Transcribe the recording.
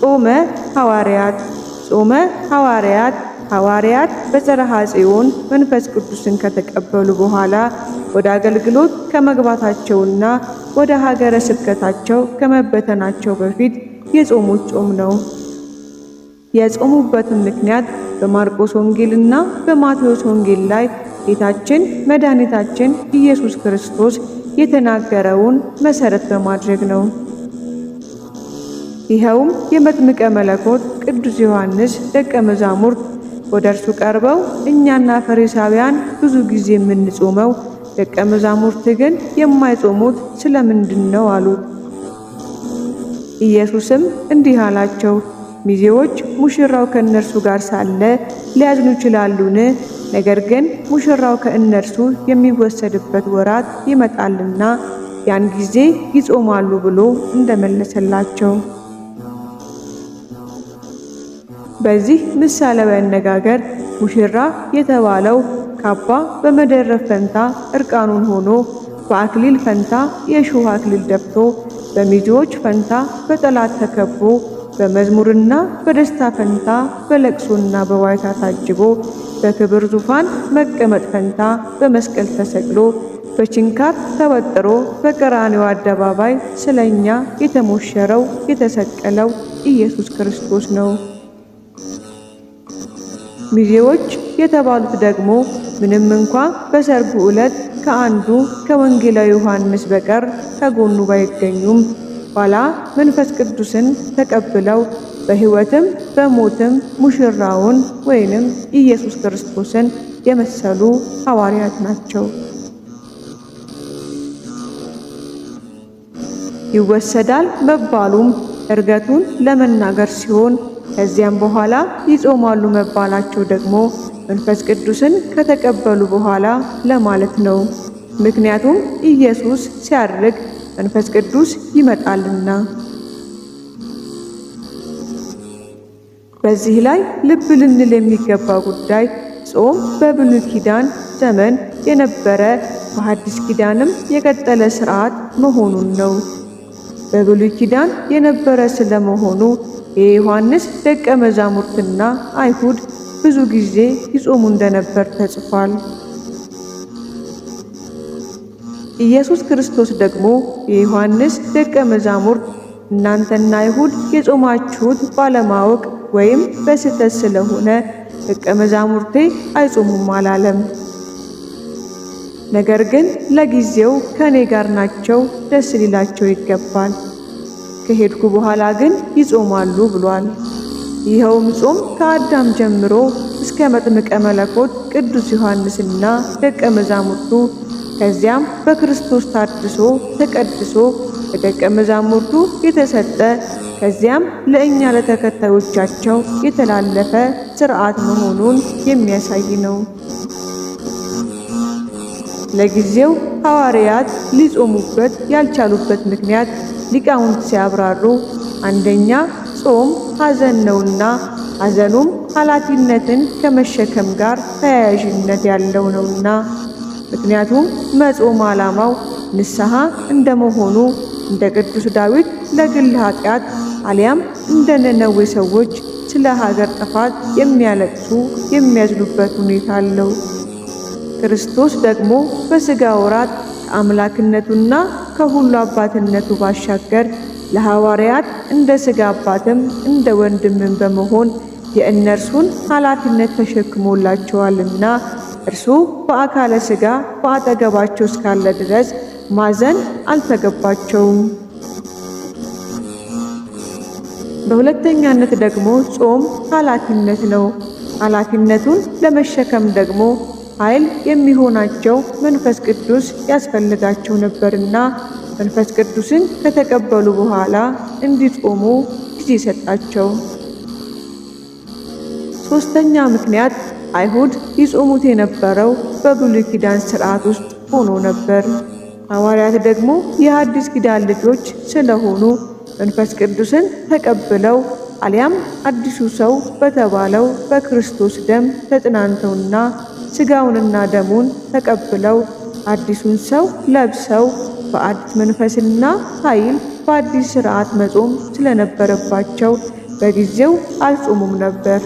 ጾመ ሐዋርያት። ጾመ ሐዋርያት ሐዋርያት በጽርሐ ጽዮን መንፈስ ቅዱስን ከተቀበሉ በኋላ ወደ አገልግሎት ከመግባታቸውና ወደ ሀገረ ስብከታቸው ከመበተናቸው በፊት የጾሙት ጾም ነው። የጾሙበትን ምክንያት በማርቆስ ወንጌልና በማቴዎስ ወንጌል ላይ ጌታችን መድኃኒታችን ኢየሱስ ክርስቶስ የተናገረውን መሰረት በማድረግ ነው። ይኸውም የመጥምቀ መለኮት ቅዱስ ዮሐንስ ደቀ መዛሙርት ወደ እርሱ ቀርበው እኛና ፈሪሳውያን ብዙ ጊዜ የምንጾመው ደቀ መዛሙርት ግን የማይጾሙት ስለምንድን ነው አሉት። ኢየሱስም እንዲህ አላቸው፣ ሚዜዎች ሙሽራው ከእነርሱ ጋር ሳለ ሊያዝኑ ይችላሉን? ነገር ግን ሙሽራው ከእነርሱ የሚወሰድበት ወራት ይመጣልና ያን ጊዜ ይጾማሉ ብሎ እንደመለሰላቸው። በዚህ ምሳሌያዊ አነጋገር ሙሽራ የተባለው ካባ በመደረብ ፈንታ እርቃኑን ሆኖ በአክሊል ፈንታ የእሾህ አክሊል ደፍቶ በሚዜዎች ፈንታ በጠላት ተከቦ በመዝሙርና በደስታ ፈንታ በለቅሶና በዋይታ ታጅቦ በክብር ዙፋን መቀመጥ ፈንታ በመስቀል ተሰቅሎ በችንካር ተወጥሮ በቀራንዮ አደባባይ ስለኛ የተሞሸረው የተሰቀለው ኢየሱስ ክርስቶስ ነው። ሚዜዎች የተባሉት ደግሞ ምንም እንኳ በሰርጉ ዕለት ከአንዱ ከወንጌላዊ ዮሐንስ በቀር ከጎኑ ባይገኙም ኋላ መንፈስ ቅዱስን ተቀብለው በሕይወትም በሞትም ሙሽራውን ወይንም ኢየሱስ ክርስቶስን የመሰሉ ሐዋርያት ናቸው። ይወሰዳል መባሉም ዕርገቱን ለመናገር ሲሆን ከዚያም በኋላ ይጾማሉ መባላቸው ደግሞ መንፈስ ቅዱስን ከተቀበሉ በኋላ ለማለት ነው። ምክንያቱም ኢየሱስ ሲያርግ መንፈስ ቅዱስ ይመጣልና። በዚህ ላይ ልብ ልንል የሚገባ ጉዳይ ጾም በብሉይ ኪዳን ዘመን የነበረ በሐዲስ ኪዳንም የቀጠለ ሥርዓት መሆኑን ነው። በብሉይ ኪዳን የነበረ ስለመሆኑ የዮሐንስ ደቀ መዛሙርትና አይሁድ ብዙ ጊዜ ይጾሙ እንደነበር ተጽፏል። ኢየሱስ ክርስቶስ ደግሞ የዮሐንስ ደቀ መዛሙርት እናንተና አይሁድ የጾማችሁት ባለማወቅ ወይም በስህተት ስለሆነ ደቀ መዛሙርቴ አይጾሙም አላለም። ነገር ግን ለጊዜው ከኔ ጋር ናቸው፣ ደስ ሊላቸው ይገባል። ከሄድኩ በኋላ ግን ይጾማሉ ብሏል። ይኸውም ጾም ከአዳም ጀምሮ እስከ መጥምቀ መለኮት ቅዱስ ዮሐንስና ደቀ መዛሙርቱ ከዚያም በክርስቶስ ታድሶ ተቀድሶ ለደቀ መዛሙርቱ የተሰጠ ከዚያም ለእኛ ለተከታዮቻቸው የተላለፈ ሥርዓት መሆኑን የሚያሳይ ነው። ለጊዜው ሐዋርያት ሊጾሙበት ያልቻሉበት ምክንያት ሊቃውንት ሲያብራሩ አንደኛ ጾም ሐዘን ነውና ሐዘኑም ኃላፊነትን ከመሸከም ጋር ተያያዥነት ያለው ነውና፣ ምክንያቱም መጾም ዓላማው ንስሐ እንደመሆኑ እንደ ቅዱስ ዳዊት ለግል ኃጢአት አሊያም እንደ ነነዌ ሰዎች ስለ ሀገር ጥፋት የሚያለቅሱ የሚያዝኑበት ሁኔታ አለው። ክርስቶስ ደግሞ በሥጋ ወራት ከአምላክነቱና ከሁሉ አባትነቱ ባሻገር ለሐዋርያት እንደ ሥጋ አባትም እንደ ወንድምም በመሆን የእነርሱን ኃላፊነት ተሸክሞላቸዋልና እርሱ በአካለ ሥጋ በአጠገባቸው እስካለ ድረስ ማዘን አልተገባቸውም። በሁለተኛነት ደግሞ ጾም ኃላፊነት ነው። ኃላፊነቱን ለመሸከም ደግሞ ኃይል የሚሆናቸው መንፈስ ቅዱስ ያስፈልጋቸው ነበርና መንፈስ ቅዱስን ከተቀበሉ በኋላ እንዲጾሙ ጊዜ ሰጣቸው። ሦስተኛ ምክንያት አይሁድ ይጾሙት የነበረው በብሉይ ኪዳን ሥርዓት ውስጥ ሆኖ ነበር። ሐዋርያት ደግሞ የሐዲስ ኪዳን ልጆች ስለሆኑ መንፈስ ቅዱስን ተቀብለው አሊያም አዲሱ ሰው በተባለው በክርስቶስ ደም ተጽናንተውና ሥጋውንና ደሙን ተቀብለው አዲሱን ሰው ለብሰው በአዲስ መንፈስና ኃይል በአዲስ ሥርዓት መጾም ስለነበረባቸው በጊዜው አልጾሙም ነበር።